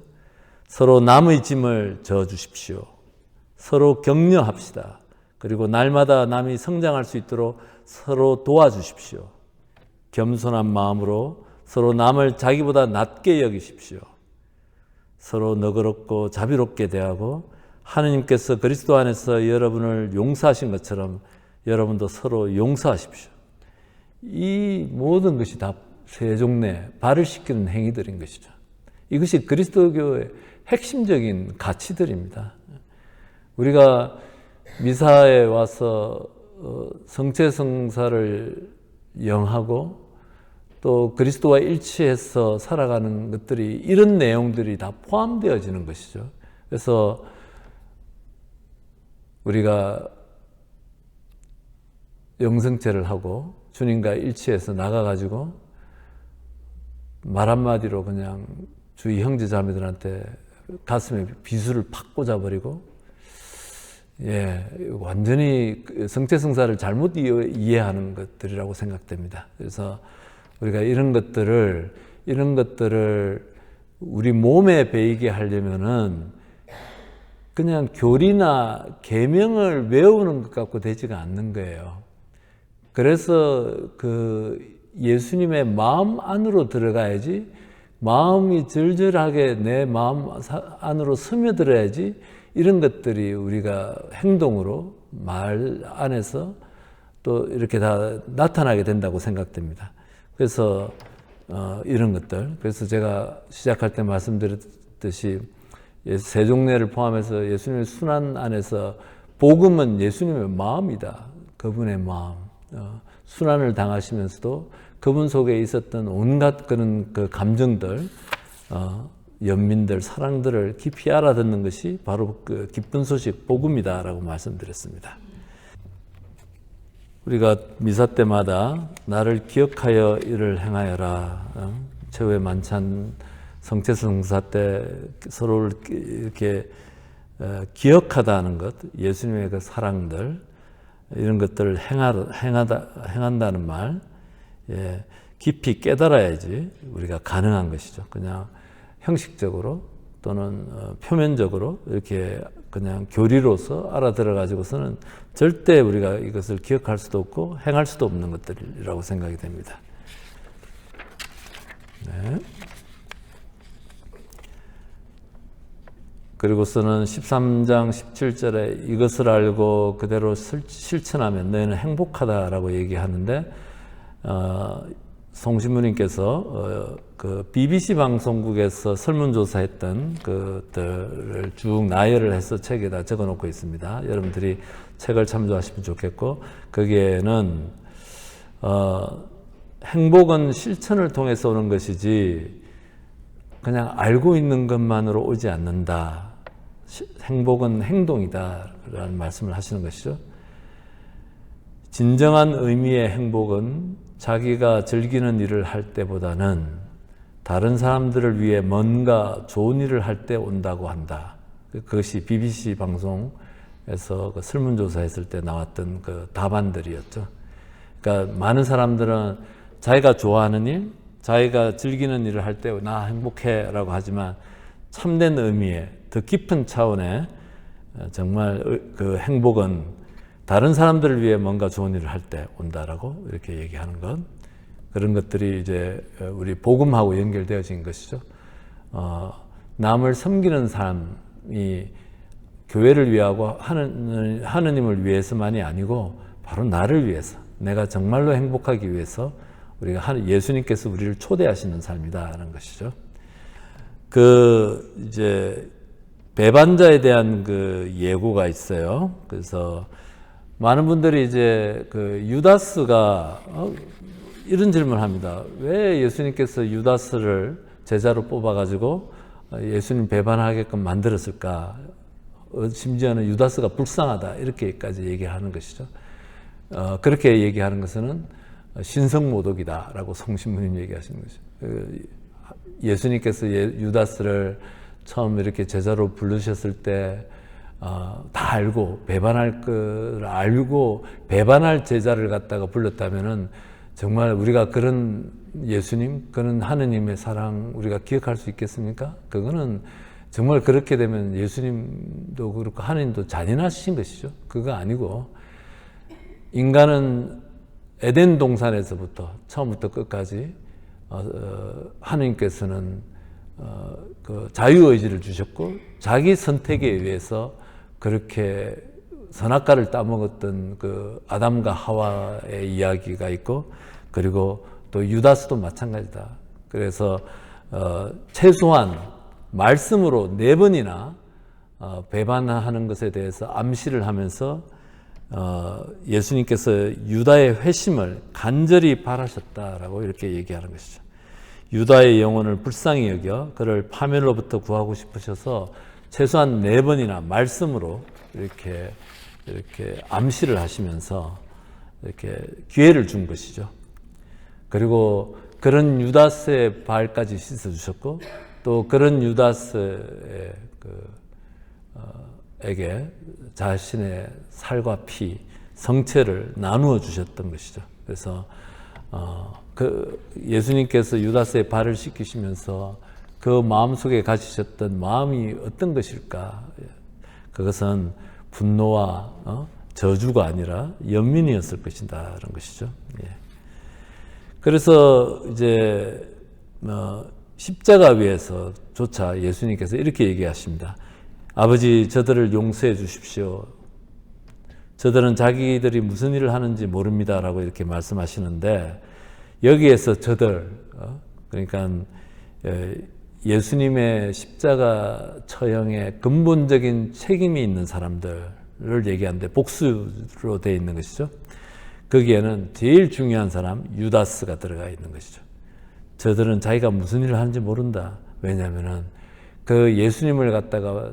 서로 남의 짐을 져주십시오. 서로 격려합시다. 그리고 날마다 남이 성장할 수 있도록 서로 도와주십시오. 겸손한 마음으로 서로 남을 자기보다 낮게 여기십시오. 서로 너그럽고 자비롭게 대하고 하느님께서 그리스도 안에서 여러분을 용서하신 것처럼 여러분도 서로 용서하십시오. 이 모든 것이 다 세종내 발을 씻기는 행위들인 것이죠. 이것이 그리스도교의 핵심적인 가치들입니다. 우리가 미사에 와서 성체성사를 영하고 또 그리스도와 일치해서 살아가는 것들이 이런 내용들이 다 포함되어지는 것이죠. 그래서 우리가 영성체를 하고 주님과 일치해서 나가가지고 말 한마디로 그냥 주위 형제 자매들한테 가슴에 비수를 팍 꽂아버리고 완전히 성체성사를 잘못 이해하는 것들이라고 생각됩니다. 그래서 우리가 이런 것들을 우리 몸에 배이게 하려면은 그냥 교리나 계명을 외우는 것 갖고 되지가 않는 거예요. 그래서 그 예수님의 마음 안으로 들어가야지, 마음이 절절하게 내 마음 안으로 스며들어야지 이런 것들이 우리가 행동으로 말 안에서 또 이렇게 다 나타나게 된다고 생각됩니다. 그래서 이런 것들, 그래서 제가 시작할 때 말씀드렸듯이 세종례를 포함해서 예수님의 순환 안에서 복음은 예수님의 마음이다. 그분의 마음. 순환을 당하시면서도 그분 속에 있었던 온갖 그런 그 감정들, 연민들, 사랑들을 깊이 알아듣는 것이 바로 그 기쁜 소식 복음이다라고 말씀드렸습니다. 우리가 미사 때마다 나를 기억하여 이를 행하여라. 최후의 만찬 성체성사 때 서로를 이렇게 기억하다는 것, 예수님의 그 사랑들, 이런 것들을 행한다는 말, 깊이 깨달아야지 우리가 가능한 것이죠. 그냥 형식적으로 또는 표면적으로 이렇게 그냥 교리로서 알아들어 가지고서는 절대 우리가 이것을 기억할 수도 없고 행할 수도 없는 것들이라고 생각이 됩니다. 네. 그리고서는 13장 17절에 이것을 알고 그대로 실천하면 너희는 행복하다라고 얘기하는데, 송신부님께서 그 BBC 방송국에서 설문조사했던 그것들을 쭉 나열을 해서 책에다 적어 놓고 있습니다. 여러분들이 책을 참조하시면 좋겠고, 거기에는 행복은 실천을 통해서 오는 것이지 그냥 알고 있는 것만으로 오지 않는다. 행복은 행동이다 라는 말씀을 하시는 것이죠. 진정한 의미의 행복은 자기가 즐기는 일을 할 때보다는 다른 사람들을 위해 뭔가 좋은 일을 할 때 온다고 한다. 그것이 BBC 방송에서 그 설문조사했을 때 나왔던 그 답안들이었죠. 그러니까 많은 사람들은 자기가 좋아하는 일, 자기가 즐기는 일을 할 때 나 행복해 라고 하지만 참된 의미의 더 깊은 차원의 정말 그 행복은 다른 사람들을 위해 뭔가 좋은 일을 할 때 온다라고 이렇게 얘기하는 것, 그런 것들이 이제 우리 복음하고 연결되어진 것이죠. 남을 섬기는 사람이 교회를 위하고 하느님을 위해서만이 아니고 바로 나를 위해서, 내가 정말로 행복하기 위해서 우리가 예수님께서 우리를 초대하시는 삶이다라는 것이죠. 이제 배반자에 대한 그 예고가 있어요. 그래서 많은 분들이 이제 그 유다스가 이런 질문을 합니다. 왜 예수님께서 유다스를 제자로 뽑아가지고 예수님 배반하게끔 만들었을까? 심지어는 유다스가 불쌍하다 이렇게까지 얘기하는 것이죠. 그렇게 얘기하는 것은 신성모독이다라고 성신부님 얘기하시는 거죠. 예수님께서 유다스를 처음 이렇게 제자로 부르셨을 때 다 알고 배반할 걸 알고 배반할 제자를 갖다가 불렀다면은 정말 우리가 그런 예수님, 그런 하느님의 사랑 우리가 기억할 수 있겠습니까? 그거는 정말 그렇게 되면 예수님도 그렇고 하느님도 잔인하신 것이죠. 그거 아니고 인간은 에덴 동산에서부터 처음부터 끝까지 하느님께서는 그 자유의지를 주셨고 자기 선택에 의해서 그렇게 선악과를 따먹었던 그 아담과 하와의 이야기가 있고 그리고 또 유다스도 마찬가지다. 그래서 최소한 말씀으로 4번이나 배반하는 것에 대해서 암시를 하면서 예수님께서 유다의 회심을 간절히 바라셨다라고 이렇게 얘기하는 것이죠. 유다의 영혼을 불쌍히 여겨 그를 파멸로부터 구하고 싶으셔서 최소한 4번이나 말씀으로 이렇게 암시를 하시면서 이렇게 기회를 준 것이죠. 그리고 그런 유다스의 발까지 씻어주셨고 또 그런 유다스의 에게 자신의 살과 피, 성체를 나누어 주셨던 것이죠. 그래서 예수님께서 유다스의 발을 씻기시면서 그 마음속에 가지셨던 마음이 어떤 것일까? 그것은 분노와 저주가 아니라 연민이었을 것이다라는 것이죠. 예. 그래서 이제 십자가 위에서조차 예수님께서 이렇게 얘기하십니다. 아버지, 저들을 용서해 주십시오. 저들은 자기들이 무슨 일을 하는지 모릅니다라고 이렇게 말씀하시는데 여기에서 저들, 그러니까 예수님의 십자가 처형에 근본적인 책임이 있는 사람들을 얘기하는데 복수로 되어 있는 것이죠. 거기에는 제일 중요한 사람 유다스가 들어가 있는 것이죠. 저들은 자기가 무슨 일을 하는지 모른다. 왜냐하면은 그 예수님을 갖다가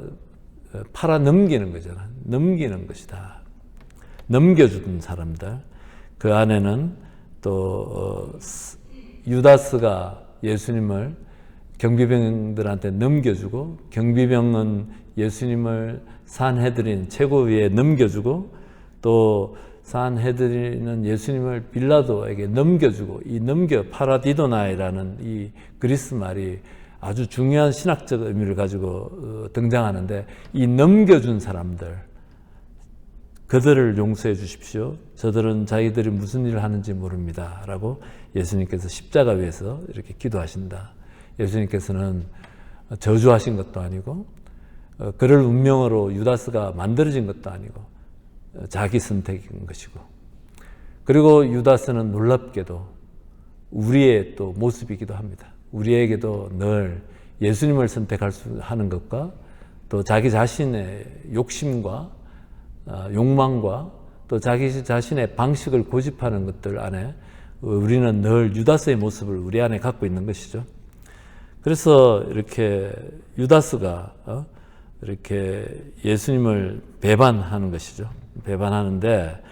팔아 넘기는 거잖아. 넘기는 것이다. 넘겨주던 사람들. 그 안에는 또 유다스가 예수님을 경비병들한테 넘겨주고 경비병은 예수님을 산헤드린 최고위에 넘겨주고 또 산헤드린은 예수님을 빌라도에게 넘겨주고 이 파라디도나이라는 이 그리스 말이 아주 중요한 신학적 의미를 가지고 등장하는데 이 넘겨준 사람들 그들을 용서해 주십시오. 저들은 자기들이 무슨 일을 하는지 모릅니다. 라고 예수님께서 십자가 위에서 이렇게 기도하신다. 예수님께서는 저주하신 것도 아니고 그를 운명으로 유다스가 만들어진 것도 아니고 자기 선택인 것이고 그리고 유다스는 놀랍게도 우리의 또 모습이기도 합니다. 우리에게도 늘 예수님을 선택할 수 하는 것과 또 자기 자신의 욕심과 욕망과 또 자기 자신의 방식을 고집하는 것들 안에 우리는 늘 유다스의 모습을 우리 안에 갖고 있는 것이죠. 그래서 이렇게 유다스가 이렇게 예수님을 배반하는 것이죠. 배반하는데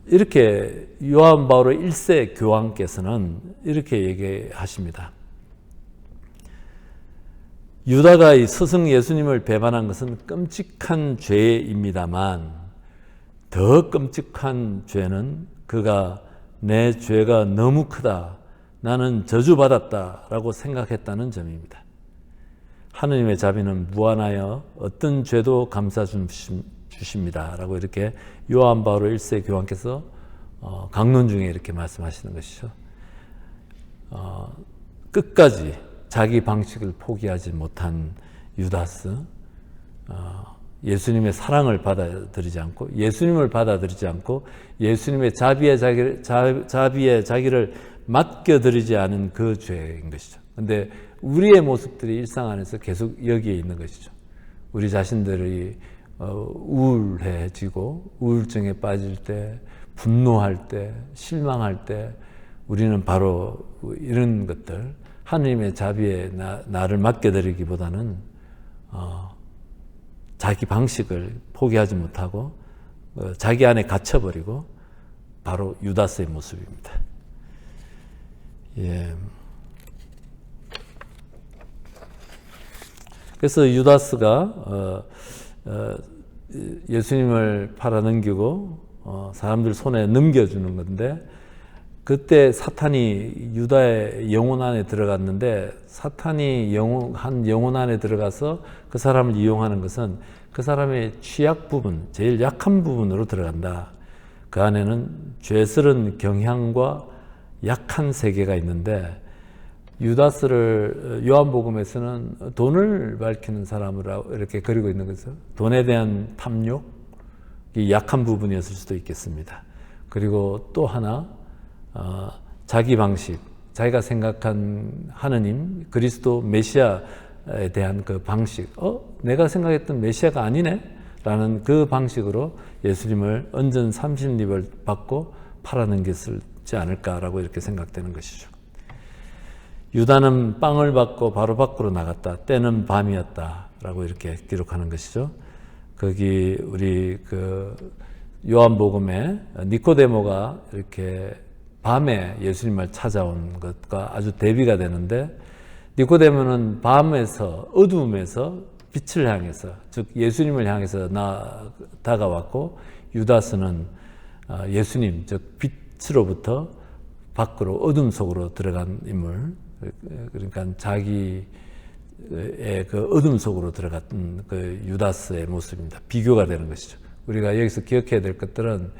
이렇게 요한 바오로 1세 교황께서는 이렇게 얘기하십니다. 유다가 이 스승 예수님을 배반한 것은 끔찍한 죄입니다만 더 끔찍한 죄는 그가 내 죄가 너무 크다. 나는 저주받았다라고 생각했다는 점입니다. 하느님의 자비는 무한하여 어떤 죄도 감싸 주십니다. 라고 이렇게 요한 바오로 1세 교황께서 강론 중에 이렇게 말씀하시는 것이죠. 끝까지 자기 방식을 포기하지 못한 유다스, 예수님의 사랑을 받아들이지 않고 예수님을 받아들이지 않고 예수님의 자비에 자기를 맡겨드리지 않은 그 죄인 것이죠. 그런데 우리의 모습들이 일상 안에서 계속 여기에 있는 것이죠. 우리 자신들이 우울해지고 우울증에 빠질 때, 분노할 때, 실망할 때 우리는 바로 이런 것들 하느님의 자비에 나를 맡겨드리기보다는 자기 방식을 포기하지 못하고 자기 안에 갇혀버리고 바로 유다스의 모습입니다. 예. 그래서 유다스가 예수님을 팔아넘기고 사람들 손에 넘겨주는 건데, 그때 사탄이 유다의 영혼 안에 들어갔는데, 사탄이 한 영혼 안에 들어가서 그 사람을 이용하는 것은 그 사람의 취약 부분, 제일 약한 부분으로 들어간다. 그 안에는 죄스런 경향과 약한 세계가 있는데, 유다스를 요한복음에서는 돈을 밝히는 사람으로 이렇게 그리고 있는 거죠. 돈에 대한 탐욕이 약한 부분이었을 수도 있겠습니다. 그리고 또 하나, 자기 방식, 자기가 생각한 하느님, 그리스도 메시아에 대한 그 방식, 내가 생각했던 메시아가 아니네? 라는 그 방식으로 예수님을 언전 30립을 받고 팔아넘겼지 않을까라고 이렇게 생각되는 것이죠. 유다는 빵을 받고 바로 밖으로 나갔다. 때는 밤이었다라고 이렇게 기록하는 것이죠. 거기 우리 그 요한복음에 니코데모가 이렇게 밤에 예수님을 찾아온 것과 아주 대비가 되는데, 니코데모는 밤에서, 어두움에서 빛을 향해서, 즉 예수님을 향해서 다가왔고, 유다스는 예수님, 즉 빛으로부터 밖으로 어둠 속으로 들어간 인물, 그러니까 자기의 그 어둠 속으로 들어갔던 그 유다스의 모습입니다. 비교가 되는 것이죠. 우리가 여기서 기억해야 될 것들은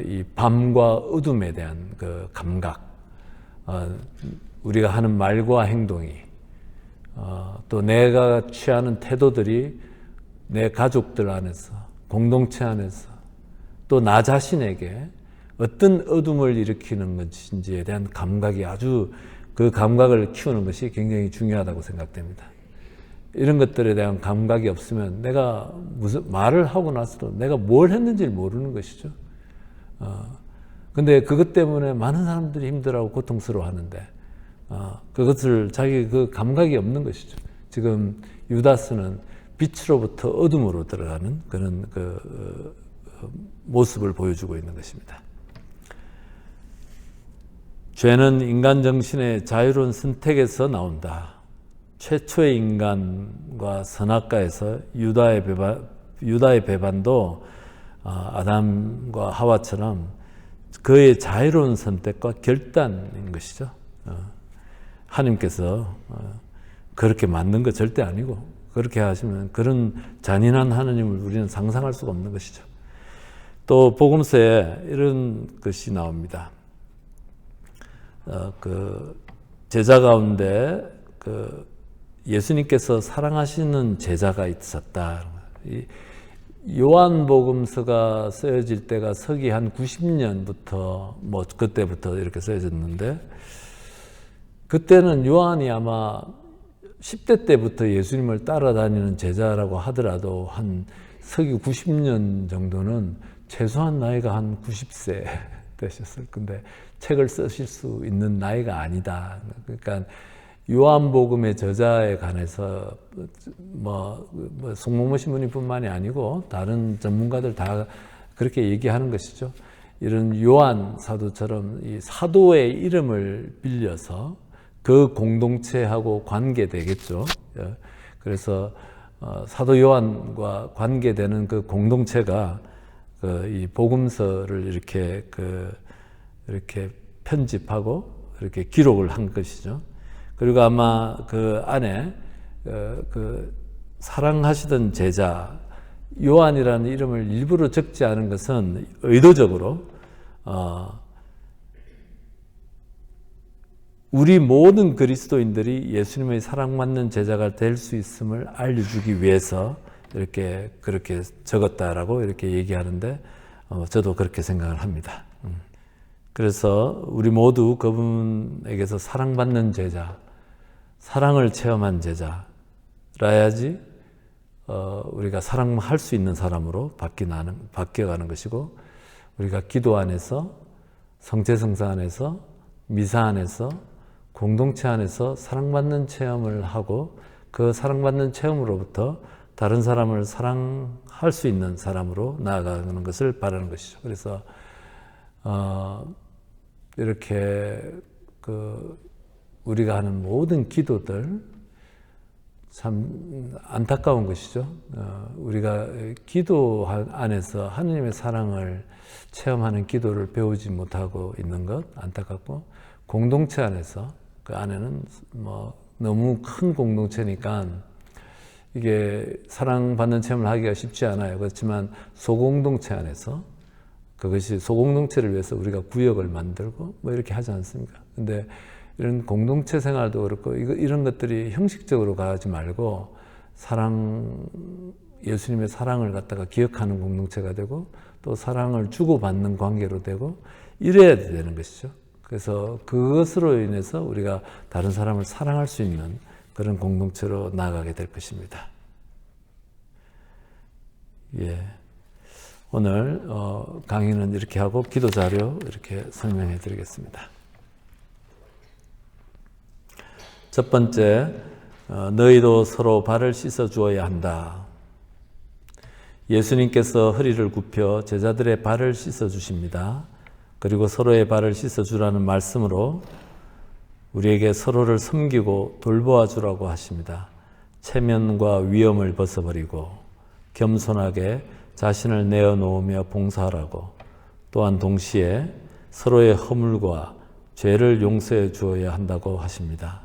이 밤과 어둠에 대한 그 감각, 우리가 하는 말과 행동이, 또 내가 취하는 태도들이 내 가족들 안에서, 공동체 안에서, 또 나 자신에게 어떤 어둠을 일으키는 것인지에 대한 감각이 아주, 그 감각을 키우는 것이 굉장히 중요하다고 생각됩니다. 이런 것들에 대한 감각이 없으면 내가 무슨 말을 하고 나서도 내가 뭘 했는지를 모르는 것이죠. 근데 그것 때문에 많은 사람들이 힘들어하고 고통스러워 하는데, 그것을 자기 그 감각이 없는 것이죠. 지금 유다스는 빛으로부터 어둠으로 들어가는 그런 그 모습을 보여주고 있는 것입니다. 죄는 인간 정신의 자유로운 선택에서 나온다. 최초의 인간과 선악과에서 유다의 배반도 아담과 하와처럼 그의 자유로운 선택과 결단인 것이죠. 하나님께서 그렇게 만든 것 절대 아니고, 그렇게 하시면 그런 잔인한 하나님을 우리는 상상할 수가 없는 것이죠. 또 복음서에 이런 것이 나옵니다. 그 제자 가운데 그 예수님께서 사랑하시는 제자가 있었다. 요한복음서가 쓰여질 때가 서기 한 90년부터 뭐 그때부터 이렇게 쓰여졌는데, 그때는 요한이 아마 10대 때부터 예수님을 따라다니는 제자라고 하더라도 한 서기 90년 정도는 최소한 나이가 한 90세 되셨을 건데 책을 쓰실 수 있는 나이가 아니다. 그러니까 요한복음의 저자에 관해서 송몽모 신부님뿐만이 아니고 다른 전문가들 다 그렇게 얘기하는 것이죠. 이런 요한 사도처럼 이 사도의 이름을 빌려서 그 공동체하고 관계되겠죠. 그래서 사도 요한과 관계되는 그 공동체가 이 복음서를 이렇게 편집하고 이렇게 기록을 한 것이죠. 그리고 아마 그 안에 그 사랑하시던 제자 요한이라는 이름을 일부러 적지 않은 것은 의도적으로 우리 모든 그리스도인들이 예수님의 사랑받는 제자가 될 수 있음을 알려주기 위해서 이렇게 그렇게 적었다라고 이렇게 얘기하는데, 저도 그렇게 생각을 합니다. 그래서 우리 모두 그분에게서 사랑받는 제자, 사랑을 체험한 제자라야지 우리가 사랑할 수 있는 사람으로 바뀌어가는 것이고, 우리가 기도 안에서, 성체성사 안에서, 미사 안에서, 공동체 안에서 사랑받는 체험을 하고, 그 사랑받는 체험으로부터 다른 사람을 사랑할 수 있는 사람으로 나아가는 것을 바라는 것이죠. 그래서 이렇게 우리가 하는 모든 기도들 참 안타까운 것이죠. 우리가 기도 안에서 하느님의 사랑을 체험하는 기도를 배우지 못하고 있는 것 안타깝고, 공동체 안에서 그 안에는 뭐 너무 큰 공동체니까 이게 사랑받는 체험을 하기가 쉽지 않아요. 그렇지만 소공동체 안에서, 그것이 소공동체를 위해서 우리가 구역을 만들고 뭐 이렇게 하지 않습니까? 근데 이런 공동체 생활도 그렇고 이런 것들이 형식적으로 가지 말고 예수님의 사랑을 갖다가 기억하는 공동체가 되고 또 사랑을 주고받는 관계로 되고 이래야 되는 것이죠. 그래서 그것으로 인해서 우리가 다른 사람을 사랑할 수 있는 그런 공동체로 나아가게 될 것입니다. 예. 오늘 강의는 이렇게 하고 기도 자료 이렇게 설명해 드리겠습니다. 첫 번째, 너희도 서로 발을 씻어 주어야 한다. 예수님께서 허리를 굽혀 제자들의 발을 씻어 주십니다. 그리고 서로의 발을 씻어 주라는 말씀으로 우리에게 서로를 섬기고 돌보아 주라고 하십니다. 체면과 위엄을 벗어버리고 겸손하게 자신을 내어놓으며 봉사하라고, 또한 동시에 서로의 허물과 죄를 용서해 주어야 한다고 하십니다.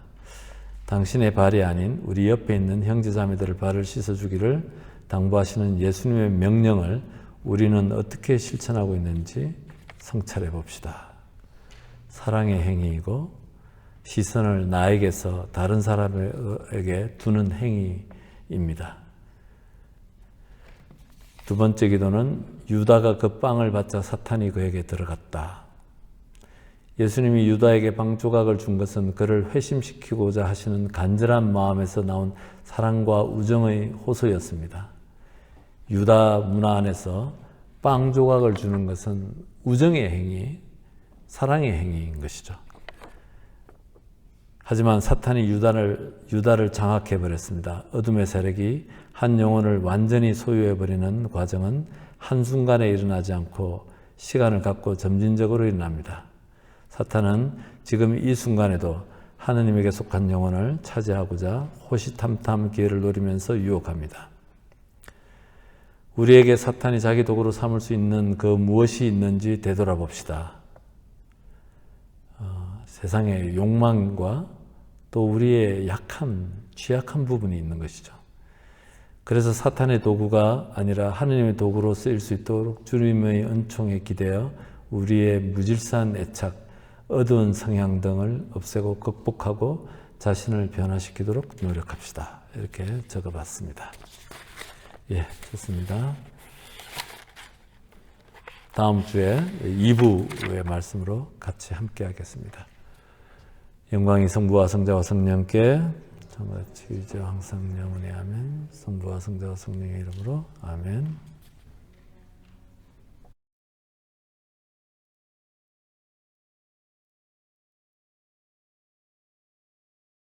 당신의 발이 아닌 우리 옆에 있는 형제자매들의 발을 씻어주기를 당부하시는 예수님의 명령을 우리는 어떻게 실천하고 있는지 성찰해 봅시다. 사랑의 행위이고 시선을 나에게서 다른 사람에게 두는 행위입니다. 두 번째 기도는 유다가 그 빵을 받자 사탄이 그에게 들어갔다. 예수님이 유다에게 빵 조각을 준 것은 그를 회심시키고자 하시는 간절한 마음에서 나온 사랑과 우정의 호소였습니다. 유다 문화 안에서 빵 조각을 주는 것은 우정의 행위, 사랑의 행위인 것이죠. 하지만 사탄이 유다를 장악해버렸습니다. 어둠의 세력이 한 영혼을 완전히 소유해버리는 과정은 한순간에 일어나지 않고 시간을 갖고 점진적으로 일어납니다. 사탄은 지금 이 순간에도 하느님에게 속한 영혼을 차지하고자 호시탐탐 기회를 노리면서 유혹합니다. 우리에게 사탄이 자기 도구로 삼을 수 있는 그 무엇이 있는지 되돌아봅시다. 세상의 욕망과 또 우리의 취약한 부분이 있는 것이죠. 그래서 사탄의 도구가 아니라 하느님의 도구로 쓰일 수 있도록 주님의 은총에 기대어 우리의 무질서한 애착, 어두운 성향 등을 없애고 극복하고 자신을 변화시키도록 노력합시다. 이렇게 적어봤습니다. 예, 좋습니다. 다음 주에 2부의 말씀으로 같이 함께 하겠습니다. 영광이 성부와 성자와 성령께 정같이 이제 항상 영원히 아멘. 성부와 성자와 성령의 이름으로 아멘.